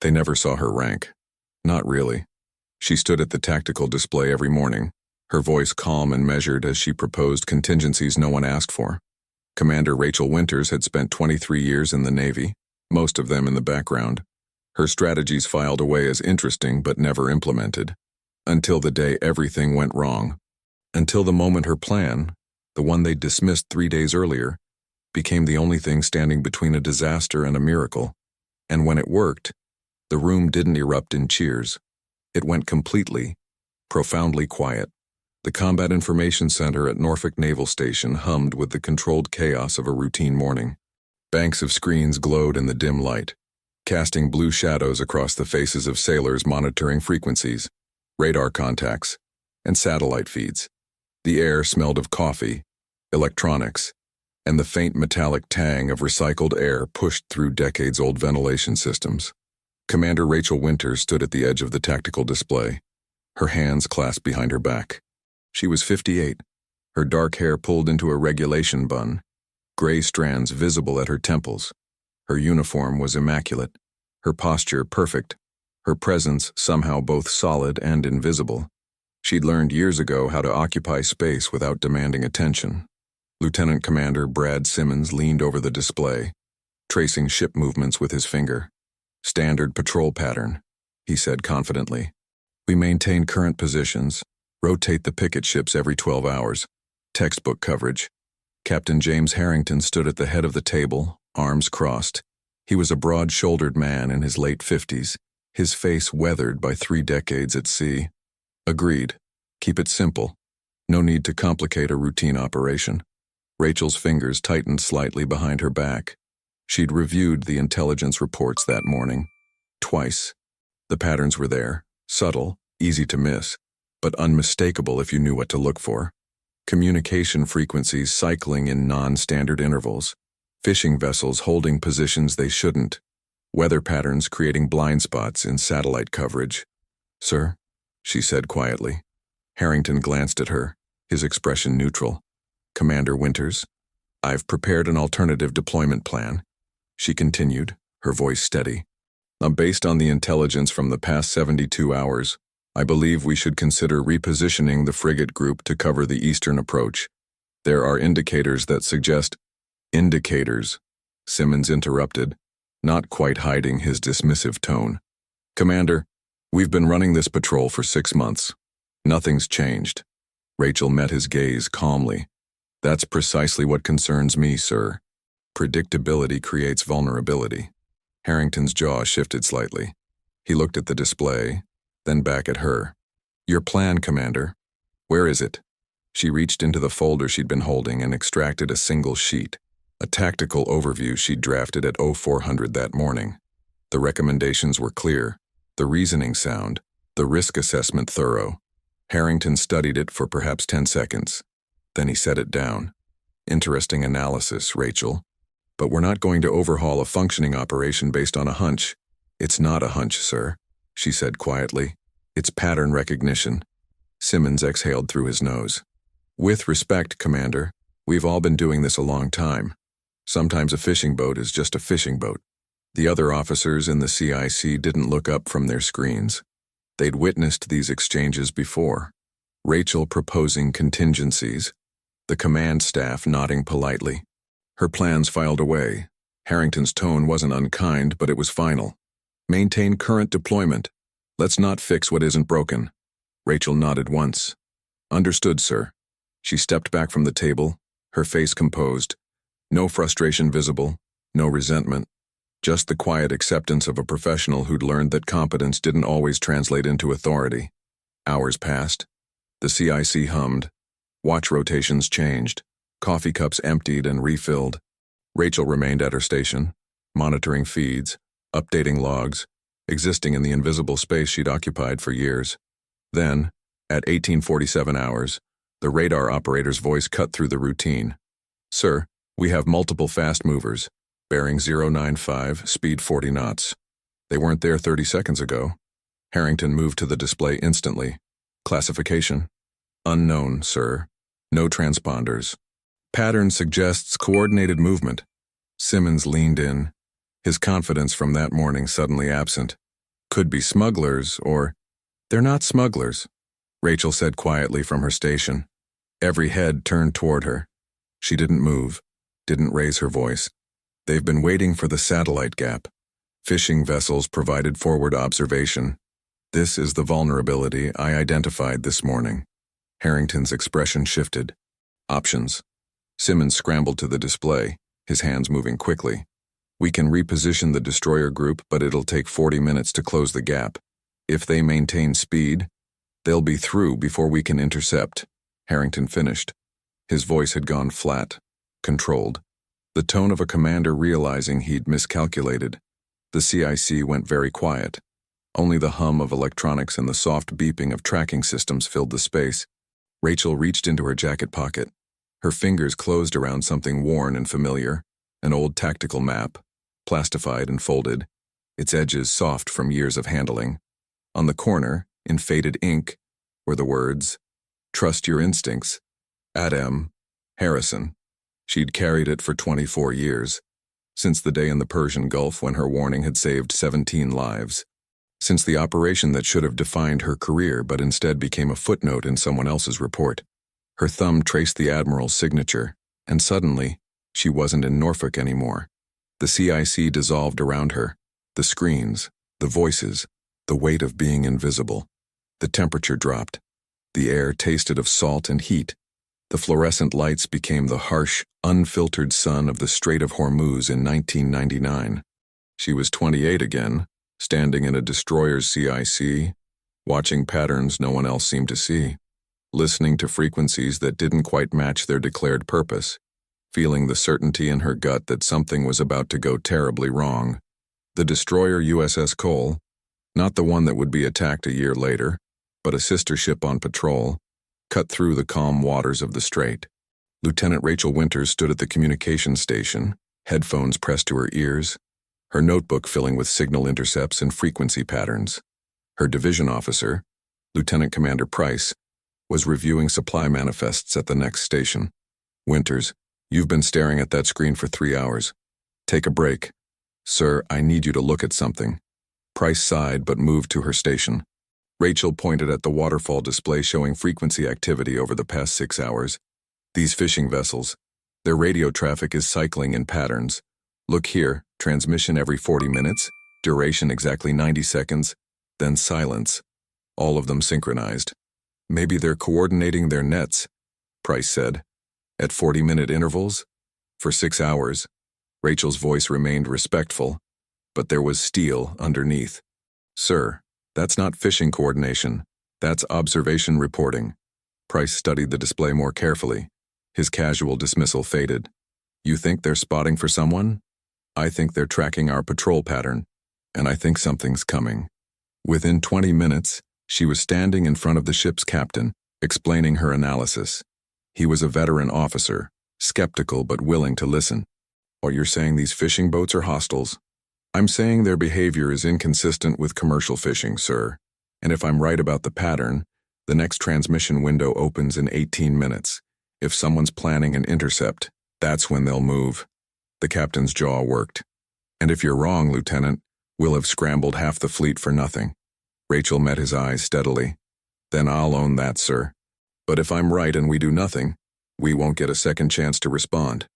They never saw her rank. Not really. She stood at the tactical display every morning, her voice calm and measured as she proposed contingencies no one asked for. Commander Rachel Winters had spent 23 years in the Navy, most of them in the background. Her strategies filed away as interesting but never implemented. Until the day everything went wrong. Until the moment her plan, the one they'd dismissed 3 days earlier, became the only thing standing between a disaster and a miracle. And when it worked, the room didn't erupt in cheers. It went completely, profoundly quiet. The Combat Information Center at Norfolk Naval Station hummed with the controlled chaos of a routine morning. Banks of screens glowed in the dim light, casting blue shadows across the faces of sailors monitoring frequencies, radar contacts, and satellite feeds. The air smelled of coffee, electronics, and the faint metallic tang of recycled air pushed through decades-old ventilation systems. Commander Rachel Winters stood at the edge of the tactical display, her hands clasped behind her back. She was 58, her dark hair pulled into a regulation bun, gray strands visible at her temples. Her uniform was immaculate, her posture perfect, her presence somehow both solid and invisible. She'd learned years ago how to occupy space without demanding attention. Lieutenant Commander Brad Simmons leaned over the display, tracing ship movements with his finger. "Standard patrol pattern," he said confidently. "We maintain current positions, rotate the picket ships every 12 hours. Textbook coverage." Captain James Harrington stood at the head of the table, arms crossed. He was a broad-shouldered man in his late 50s, his face weathered by 3 decades at sea. "Agreed. Keep it simple. No need to complicate a routine operation." Rachel's fingers tightened slightly behind her back. She'd reviewed the intelligence reports that morning. Twice. The patterns were there, subtle, easy to miss, but unmistakable if you knew what to look for. Communication frequencies cycling in non-standard intervals. Fishing vessels holding positions they shouldn't. Weather patterns creating blind spots in satellite coverage. "Sir?" she said quietly. Harrington glanced at her, his expression neutral. "Commander Winters, I've prepared an alternative deployment plan," she continued, her voice steady. "Based on the intelligence from the past 72 hours, I believe we should consider repositioning the frigate group to cover the eastern approach. There are indicators that suggest—" "Indicators," Simmons interrupted, not quite hiding his dismissive tone. "Commander, we've been running this patrol for 6 months. Nothing's changed." Rachel met his gaze calmly. "That's precisely what concerns me, sir. Predictability creates vulnerability." Harrington's jaw shifted slightly. He looked at the display, then back at her. "Your plan, Commander. Where is it?" She reached into the folder she'd been holding and extracted a single sheet, a tactical overview she'd drafted at 0400 that morning. The recommendations were clear, the reasoning sound, the risk assessment thorough. Harrington studied it for perhaps 10 seconds. Then he set it down. "Interesting analysis, Rachel. But we're not going to overhaul a functioning operation based on a hunch." "It's not a hunch, sir," she said quietly. "It's pattern recognition." Simmons exhaled through his nose. "With respect, Commander, we've all been doing this a long time. Sometimes a fishing boat is just a fishing boat." The other officers in the CIC didn't look up from their screens. They'd witnessed these exchanges before. Rachel proposing contingencies, the command staff nodding politely. Her plans filed away. Harrington's tone wasn't unkind, but it was final. "Maintain current deployment. Let's not fix what isn't broken." Rachel nodded once. "Understood, sir." She stepped back from the table, her face composed. No frustration visible, no resentment. Just the quiet acceptance of a professional who'd learned that competence didn't always translate into authority. Hours passed. The CIC hummed. Watch rotations changed. Coffee cups emptied and refilled. Rachel remained at her station, monitoring feeds, updating logs, existing in the invisible space she'd occupied for years. Then, at 1847 hours, the radar operator's voice cut through the routine. "Sir, we have multiple fast movers, bearing 095, speed 40 knots. They weren't there 30 seconds ago." Harrington moved to the display instantly. "Classification? Unknown, sir. No transponders. Pattern suggests coordinated movement." Simmons leaned in, his confidence from that morning suddenly absent. Could be smugglers or... They're not smugglers, Rachel said quietly from her station. Every head turned toward her. She didn't move, didn't raise her voice. They've been waiting for the satellite gap. Fishing vessels provided forward observation. This is the vulnerability I identified this morning. Harrington's expression shifted. Options. Simmons scrambled to the display, his hands moving quickly. We can reposition the destroyer group, but it'll take 40 minutes to close the gap. If they maintain speed, they'll be through before we can intercept. Harrington finished. His voice had gone flat, controlled. The tone of a commander realizing he'd miscalculated. The CIC went very quiet. Only the hum of electronics and the soft beeping of tracking systems filled the space. Rachel reached into her jacket pocket. Her fingers closed around something worn and familiar, an old tactical map, plastified and folded, its edges soft from years of handling. On the corner, in faded ink, were the words, "Trust your instincts. Adam Harrison." She'd carried it for 24 years, since the day in the Persian Gulf when her warning had saved 17 lives. Since the operation that should have defined her career but instead became a footnote in someone else's report. Her thumb traced the Admiral's signature, and suddenly, she wasn't in Norfolk anymore. The CIC dissolved around her, the screens, the voices, the weight of being invisible. The temperature dropped. The air tasted of salt and heat. The fluorescent lights became the harsh, unfiltered sun of the Strait of Hormuz in 1999. She was 28 again, standing in a destroyer's CIC, watching patterns no one else seemed to see, listening to frequencies that didn't quite match their declared purpose, feeling the certainty in her gut that something was about to go terribly wrong. The destroyer USS Cole, not the one that would be attacked a year later, but a sister ship on patrol, cut through the calm waters of the strait. Lieutenant Rachel Winters stood at the communications station, headphones pressed to her ears, her notebook filling with signal intercepts and frequency patterns. Her division officer, Lieutenant Commander Price, was reviewing supply manifests at the next station. "Winters, you've been staring at that screen for 3 hours. Take a break. Sir, I need you to look at something." Price sighed but moved to her station. Rachel pointed at the waterfall display showing frequency activity over the past 6 hours. "These fishing vessels, their radio traffic is cycling in patterns. Look here, transmission every 40 minutes, duration exactly 90 seconds, then silence. All of them synchronized. Maybe they're coordinating their nets," Price said. "At 40-minute intervals? For 6 hours." Rachel's voice remained respectful, but there was steel underneath. "Sir, that's not fishing coordination. That's observation reporting." Price studied the display more carefully. His casual dismissal faded. "You think they're spotting for someone? I think they're tracking our patrol pattern, and I think something's coming." Within 20 minutes, she was standing in front of the ship's captain, explaining her analysis. He was a veteran officer, skeptical but willing to listen. "Or you're saying these fishing boats are hostiles?" "I'm saying their behavior is inconsistent with commercial fishing, sir. And if I'm right about the pattern, the next transmission window opens in 18 minutes. If someone's planning an intercept, that's when they'll move." The captain's jaw worked. "And if you're wrong, Lieutenant, we'll have scrambled half the fleet for nothing." Rachel met his eyes steadily. "Then I'll own that, sir. But if I'm right and we do nothing, we won't get a second chance to respond."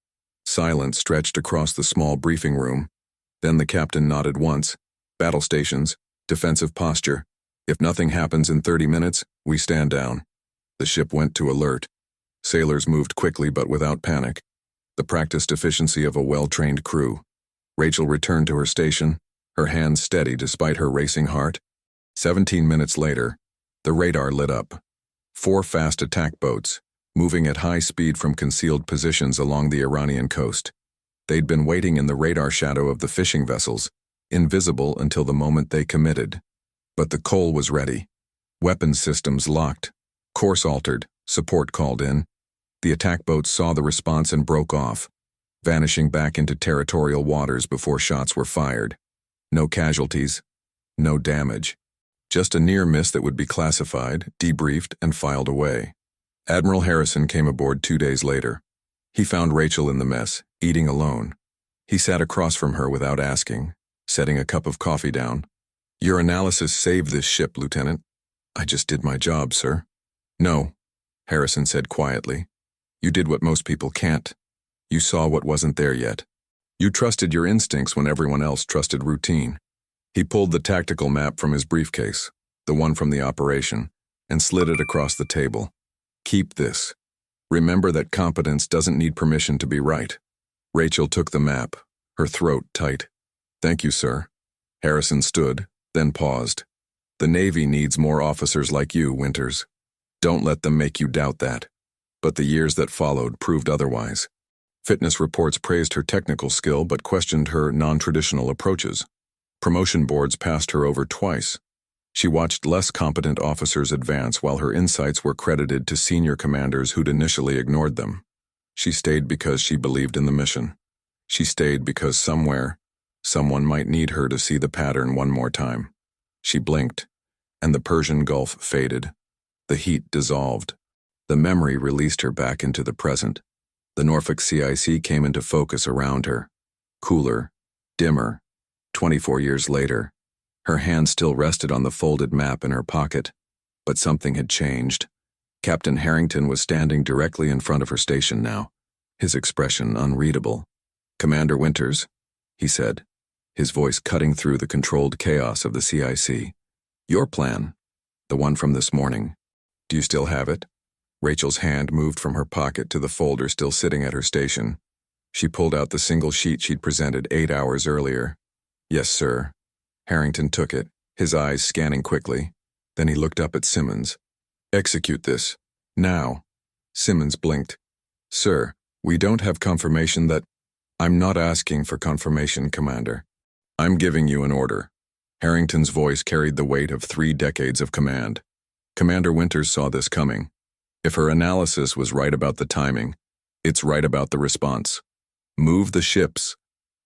Silence stretched across the small briefing room. Then the captain nodded once. "Battle stations, defensive posture. If nothing happens in 30 minutes, we stand down." The ship went to alert. Sailors moved quickly but without panic. The practiced efficiency of a well-trained crew. Rachel returned to her station, her hands steady despite her racing heart. 17 minutes later, the radar lit up. 4 fast attack boats, moving at high speed from concealed positions along the Iranian coast. They'd been waiting in the radar shadow of the fishing vessels, invisible until the moment they committed. But the Cole was ready. Weapons systems locked. Course altered. Support called in. The attack boats saw the response and broke off, vanishing back into territorial waters before shots were fired. No casualties. No damage. Just a near miss that would be classified, debriefed, and filed away. Admiral Harrison came aboard 2 days later. He found Rachel in the mess, eating alone. He sat across from her without asking, setting a cup of coffee down. Your analysis saved this ship, Lieutenant. I just did my job, sir. No, Harrison said quietly. You did what most people can't. You saw what wasn't there yet. You trusted your instincts when everyone else trusted routine. He pulled the tactical map from his briefcase, the one from the operation, and slid it across the table. Keep this. Remember that competence doesn't need permission to be right. Rachel took the map, her throat tight. Thank you, sir. Harrison stood, then paused. The Navy needs more officers like you, Winters. Don't let them make you doubt that. But the years that followed proved otherwise. Fitness reports praised her technical skill but questioned her non-traditional approaches. Promotion boards passed her over twice. She watched less competent officers advance while her insights were credited to senior commanders who'd initially ignored them. She stayed because she believed in the mission. She stayed because somewhere, someone might need her to see the pattern one more time. She blinked, and the Persian Gulf faded. The heat dissolved. The memory released her back into the present. The Norfolk CIC came into focus around her. Cooler, dimmer. 24 years later, her hand still rested on the folded map in her pocket, but something had changed. Captain Harrington was standing directly in front of her station now, his expression unreadable. Commander Winters, he said, his voice cutting through the controlled chaos of the CIC. Your plan, the one from this morning. Do you still have it? Rachel's hand moved from her pocket to the folder still sitting at her station. She pulled out the single sheet she'd presented 8 hours earlier. Yes, sir. Harrington took it, his eyes scanning quickly. Then he looked up at Simmons. Execute this. Now. Simmons blinked. Sir, we don't have confirmation that... I'm not asking for confirmation, Commander. I'm giving you an order. Harrington's voice carried the weight of 3 decades of command. Commander Winters saw this coming. If her analysis was right about the timing, it's right about the response. Move the ships.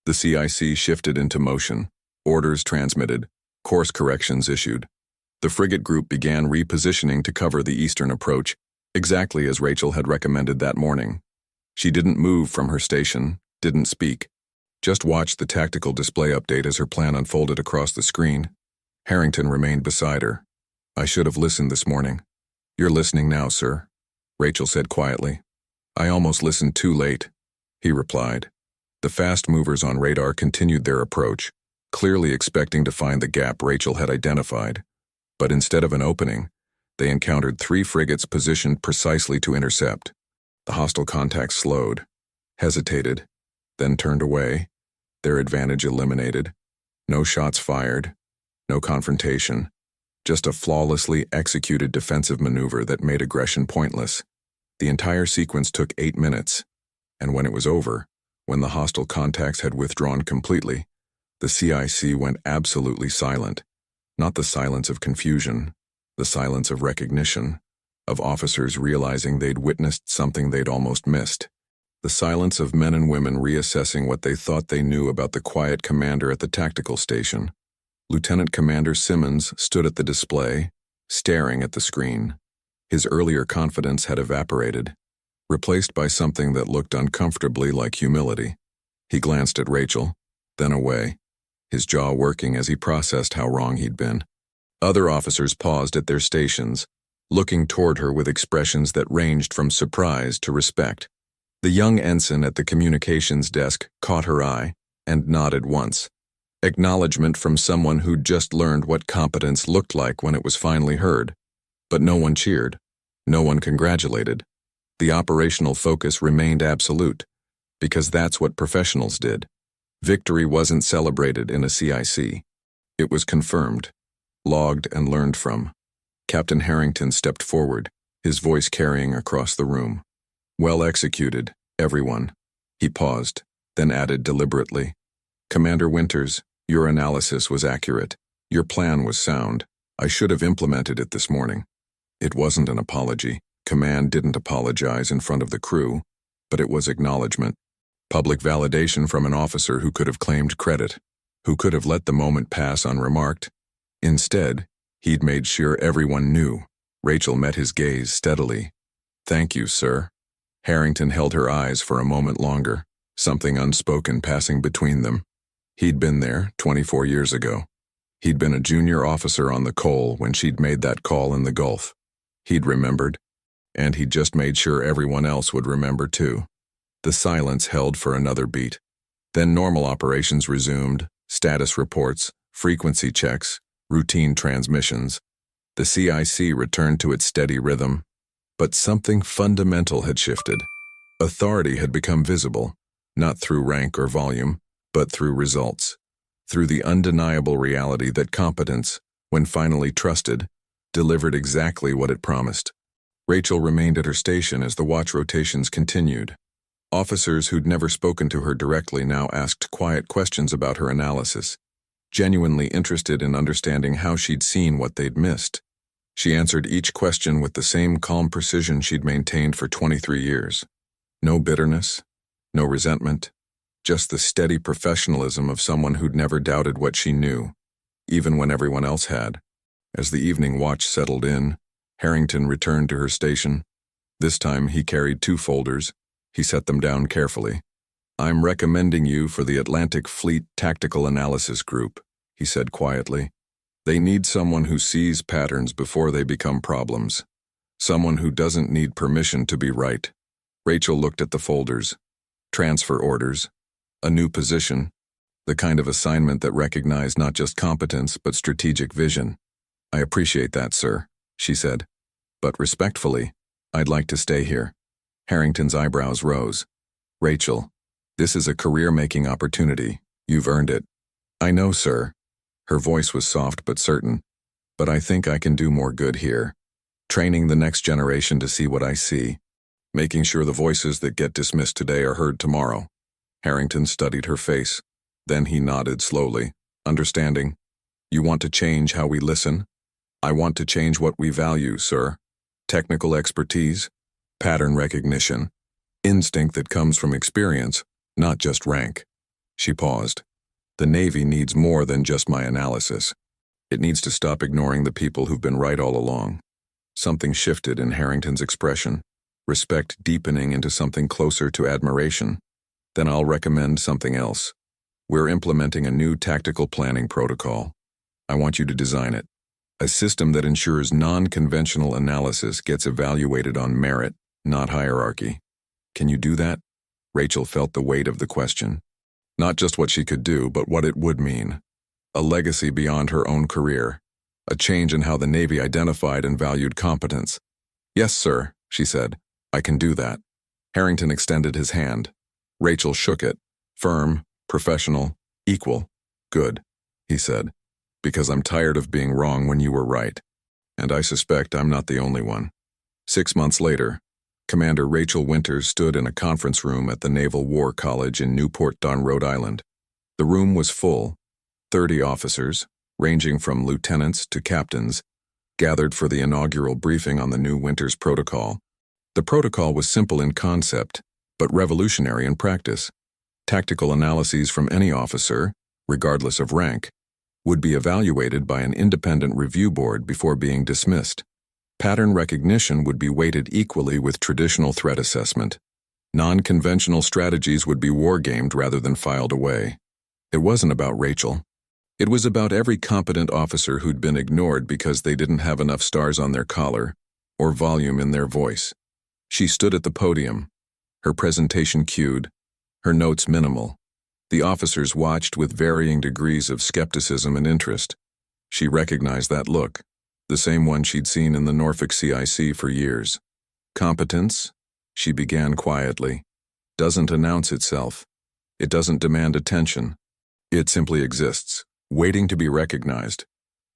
The CIC shifted into motion. Orders transmitted. Course corrections issued. The frigate group began repositioning to cover the eastern approach, exactly as Rachel had recommended that morning. She didn't move from her station, didn't speak. Just watched the tactical display update as her plan unfolded across the screen. Harrington remained beside her. I should have listened this morning. You're listening now, sir, Rachel said quietly. I almost listened too late, he replied. The fast movers on radar continued their approach, clearly expecting to find the gap Rachel had identified. But instead of an opening, they encountered 3 frigates positioned precisely to intercept. The hostile contacts slowed, hesitated, then turned away, their advantage eliminated. No shots fired, no confrontation. Just a flawlessly executed defensive maneuver that made aggression pointless. The entire sequence took 8 minutes, and when it was over, when the hostile contacts had withdrawn completely, the CIC went absolutely silent. Not the silence of confusion, the silence of recognition, of officers realizing they'd witnessed something they'd almost missed. The silence of men and women reassessing what they thought they knew about the quiet commander at the tactical station. Lieutenant Commander Simmons stood at the display, staring at the screen. His earlier confidence had evaporated, replaced by something that looked uncomfortably like humility. He glanced at Rachel, then away, his jaw working as he processed how wrong he'd been. Other officers paused at their stations, looking toward her with expressions that ranged from surprise to respect. The young ensign at the communications desk caught her eye and nodded once. Acknowledgement from someone who'd just learned what competence looked like when it was finally heard. But no one cheered. No one congratulated. The operational focus remained absolute, because that's what professionals did. Victory wasn't celebrated in a CIC. It was confirmed, logged and learned from. Captain Harrington stepped forward, his voice carrying across the room. Well executed, everyone. He paused, then added deliberately. Commander Winters, your analysis was accurate. Your plan was sound. I should have implemented it this morning. It wasn't an apology. Command didn't apologize in front of the crew, but it was acknowledgement. Public validation from an officer who could have claimed credit, who could have let the moment pass unremarked. Instead, he'd made sure everyone knew. Rachel met his gaze steadily. Thank you, sir. Harrington held her eyes for a moment longer, something unspoken passing between them. He'd been there 24 years ago. He'd been a junior officer on the Cole when she'd made that call in the Gulf. He'd remembered, and he'd just made sure everyone else would remember too. The silence held for another beat. Then normal operations resumed, status reports, frequency checks, routine transmissions. The CIC returned to its steady rhythm, but something fundamental had shifted. Authority had become visible, not through rank or volume, but through results, through the undeniable reality that competence, when finally trusted, delivered exactly what it promised. Rachel remained at her station as the watch rotations continued. Officers who'd never spoken to her directly now asked quiet questions about her analysis, genuinely interested in understanding how she'd seen what they'd missed. She answered each question with the same calm precision she'd maintained for 23 years. No bitterness, no resentment, just the steady professionalism of someone who'd never doubted what she knew, even when everyone else had. As the evening watch settled in, Harrington returned to her station. This time he carried 2 folders. He set them down carefully. "I'm recommending you for the Atlantic Fleet Tactical Analysis Group," he said quietly. "They need someone who sees patterns before they become problems. Someone who doesn't need permission to be right." Rachel looked at the folders. Transfer orders. A new position. The kind of assignment that recognized not just competence but strategic vision. "I appreciate that, sir," she said. "But respectfully, I'd like to stay here." Harrington's eyebrows rose. "Rachel, this is a career-making opportunity. You've earned it." "I know, sir." Her voice was soft but certain. "But I think I can do more good here. Training the next generation to see what I see. Making sure the voices that get dismissed today are heard tomorrow." Harrington studied her face. Then he nodded slowly, understanding. "You want to change how we listen?" "I want to change what we value, sir. Technical expertise, pattern recognition, instinct that comes from experience, not just rank." She paused. "The Navy needs more than just my analysis. It needs to stop ignoring the people who've been right all along." Something shifted in Harrington's expression, respect deepening into something closer to admiration. "Then I'll recommend something else. We're implementing a new tactical planning protocol. I want you to design it. A system that ensures non-conventional analysis gets evaluated on merit, not hierarchy. Can you do that?" Rachel felt the weight of the question. Not just what she could do, but what it would mean. A legacy beyond her own career. A change in how the Navy identified and valued competence. "Yes, sir," she said. "I can do that." Harrington extended his hand. Rachel shook it. "Firm, professional, equal. Good," he said. "Because I'm tired of being wrong when you were right. And I suspect I'm not the only one." 6 months later, Commander Rachel Winters stood in a conference room at the Naval War College in Newport, Rhode Island. The room was full. 30 officers, ranging from lieutenants to captains, gathered for the inaugural briefing on the new Winters Protocol. The protocol was simple in concept, but revolutionary in practice. Tactical analyses from any officer, regardless of rank, would be evaluated by an independent review board before being dismissed. Pattern recognition would be weighted equally with traditional threat assessment. Non-conventional strategies would be wargamed rather than filed away. It wasn't about Rachel. It was about every competent officer who'd been ignored because they didn't have enough stars on their collar or volume in their voice. She stood at the podium, her presentation cued, her notes minimal. The officers watched with varying degrees of skepticism and interest. She recognized that look, the same one she'd seen in the Norfolk CIC for years. "Competence," she began quietly, "doesn't announce itself. It doesn't demand attention. It simply exists, waiting to be recognized.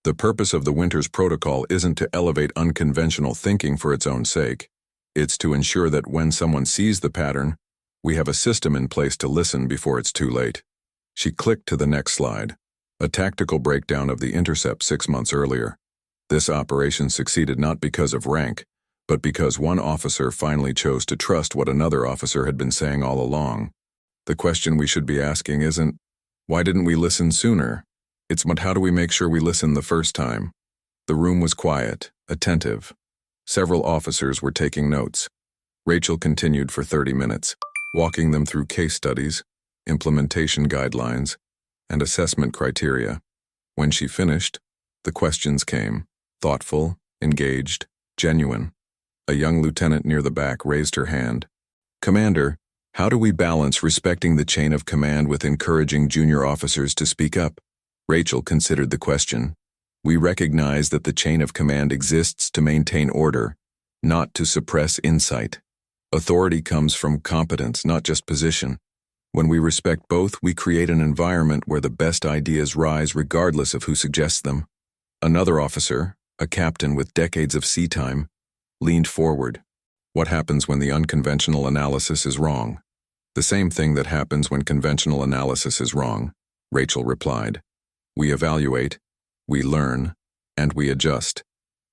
The purpose of the Winters Protocol isn't to elevate unconventional thinking for its own sake. It's to ensure that when someone sees the pattern, we have a system in place to listen before it's too late." She clicked to the next slide, a tactical breakdown of the intercept 6 months earlier. This operation succeeded not because of rank, but because one officer finally chose to trust what another officer had been saying all along. The question we should be asking isn't, why didn't we listen sooner? It's how do we make sure we listen the first time? The room was quiet, attentive. Several officers were taking notes. Rachel continued for 30 minutes, walking them through case studies, implementation guidelines, and assessment criteria. When she finished, the questions came, thoughtful, engaged, genuine. A young lieutenant near the back raised her hand. "Commander, how do we balance respecting the chain of command with encouraging junior officers to speak up?" Rachel considered the question. "We recognize that the chain of command exists to maintain order, not to suppress insight. Authority comes from competence, not just position. When we respect both, we create an environment where the best ideas rise regardless of who suggests them." Another officer, a captain with decades of sea time, leaned forward. "What happens when the unconventional analysis is wrong?" "The same thing that happens when conventional analysis is wrong," Rachel replied. "We evaluate, we learn, and we adjust.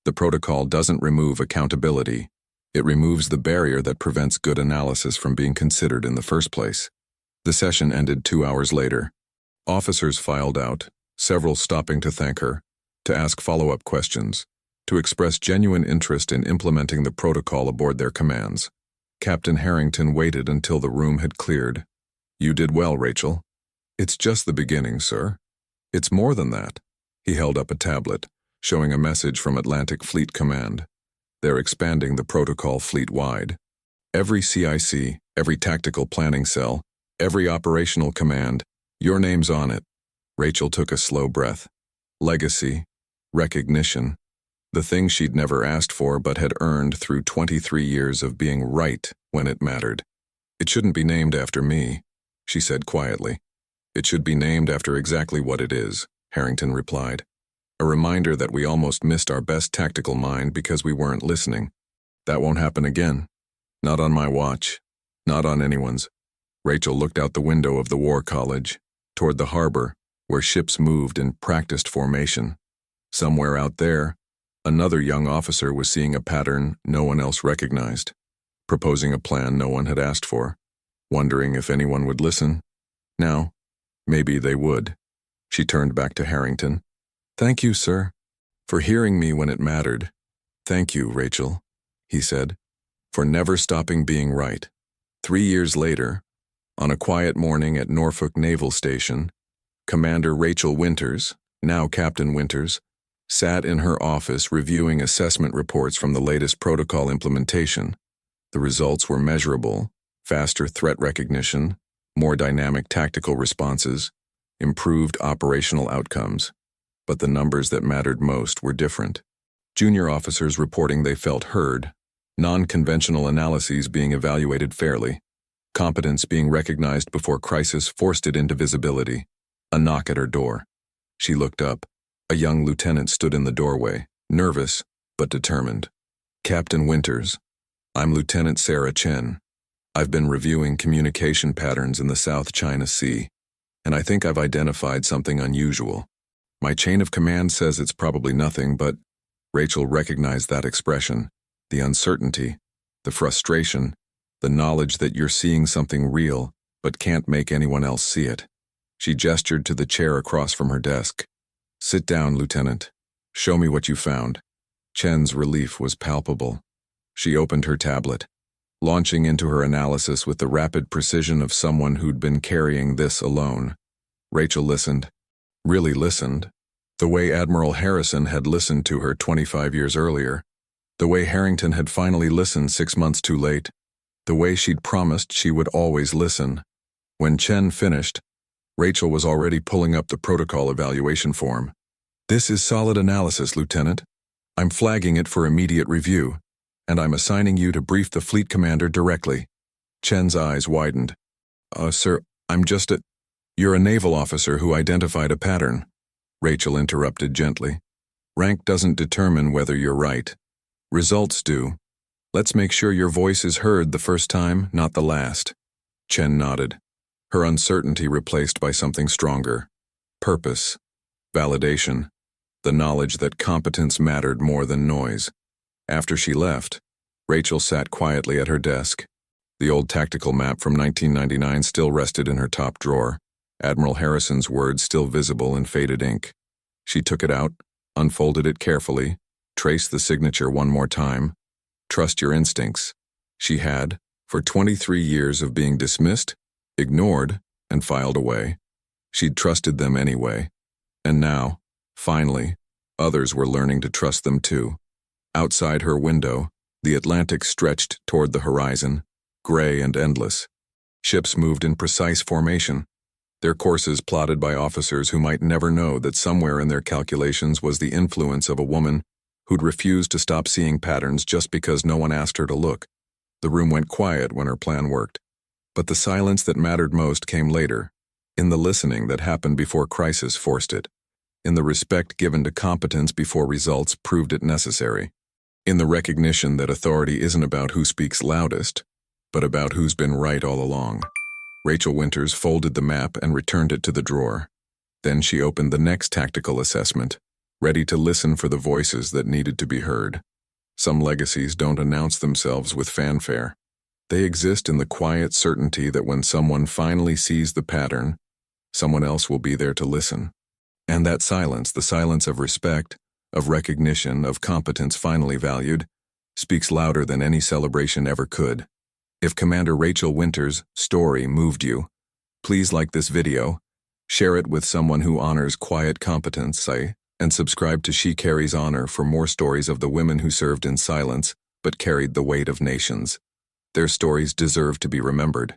The protocol doesn't remove accountability. It removes the barrier that prevents good analysis from being considered in the first place." The session ended 2 hours later. Officers filed out, several stopping to thank her, to ask follow-up questions, to express genuine interest in implementing the protocol aboard their commands. Captain Harrington waited until the room had cleared. "You did well, Rachel." "It's just the beginning, sir. It's more than that." He held up a tablet, showing a message from Atlantic Fleet Command. "They're expanding the protocol fleet-wide. Every CIC, every tactical planning cell, every operational command, your name's on it." Rachel took a slow breath. Legacy, recognition, the thing she'd never asked for but had earned through 23 years of being right when it mattered. "It shouldn't be named after me," she said quietly. "It should be named after exactly what it is," Harrington replied. "A reminder that we almost missed our best tactical mind because we weren't listening. That won't happen again. Not on my watch. Not on anyone's." Rachel looked out the window of the War College, toward the harbor, where ships moved in practiced formation. Somewhere out there, another young officer was seeing a pattern no one else recognized, proposing a plan no one had asked for, wondering if anyone would listen. Now, maybe they would. She turned back to Harrington. "Thank you, sir, for hearing me when it mattered. Thank you, Rachel," he said, "for never stopping being right." 3 years later, on a quiet morning at Norfolk Naval Station, Commander Rachel Winters, now Captain Winters, sat in her office reviewing assessment reports from the latest protocol implementation. The results were measurable: faster threat recognition, more dynamic tactical responses, improved operational outcomes. But the numbers that mattered most were different. Junior officers reporting they felt heard, non-conventional analyses being evaluated fairly, competence being recognized before crisis forced it into visibility. A knock at her door. She looked up. A young lieutenant stood in the doorway, nervous but determined. "Captain Winters, I'm Lieutenant Sarah Chen. I've been reviewing communication patterns in the South China Sea, and I think I've identified something unusual. My chain of command says it's probably nothing, but..." Rachel recognized that expression, the uncertainty, the frustration, the knowledge that you're seeing something real but can't make anyone else see it. She gestured to the chair across from her desk. "Sit down, Lieutenant. Show me what you found." Chen's relief was palpable. She opened her tablet, launching into her analysis with the rapid precision of someone who'd been carrying this alone. Rachel listened. Really listened. The way Admiral Harrison had listened to her 25 years earlier. The way Harrington had finally listened 6 months too late. The way she'd promised she would always listen. When Chen finished, Rachel was already pulling up the protocol evaluation form. "This is solid analysis, Lieutenant. I'm flagging it for immediate review, and I'm assigning you to brief the fleet commander directly." Chen's eyes widened. Sir, I'm just a..." "You're a naval officer who identified a pattern," Rachel interrupted gently. "Rank doesn't determine whether you're right. Results do. Let's make sure your voice is heard the first time, not the last." Chen nodded, her uncertainty replaced by something stronger. Purpose. Validation. The knowledge that competence mattered more than noise. After she left, Rachel sat quietly at her desk. The old tactical map from 1999 still rested in her top drawer, Admiral Harrison's words still visible in faded ink. She took it out, unfolded it carefully, traced the signature one more time. Trust your instincts. She had, for 23 years of being dismissed, ignored, and filed away. She'd trusted them anyway. And now, Finally, others were learning to trust them too. Outside her window, the Atlantic stretched toward the horizon, gray and endless. Ships moved in precise formation, their courses plotted by officers who might never know that somewhere in their calculations was the influence of a woman who'd refused to stop seeing patterns just because no one asked her to look. The room went quiet when her plan worked. But the silence that mattered most came later, in the listening that happened before crisis forced it, in the respect given to competence before results proved it necessary, in the recognition that authority isn't about who speaks loudest, but about who's been right all along. Rachel Winters folded the map and returned it to the drawer. Then she opened the next tactical assessment, ready to listen for the voices that needed to be heard. Some legacies don't announce themselves with fanfare. They exist in the quiet certainty that when someone finally sees the pattern, someone else will be there to listen. And that silence, the silence of respect, of recognition, of competence finally valued, speaks louder than any celebration ever could. If Commander Rachel Winters' story moved you, please like this video, share it with someone who honors quiet competence, and subscribe to She Carries Honor for more stories of the women who served in silence but carried the weight of nations. Their stories deserve to be remembered.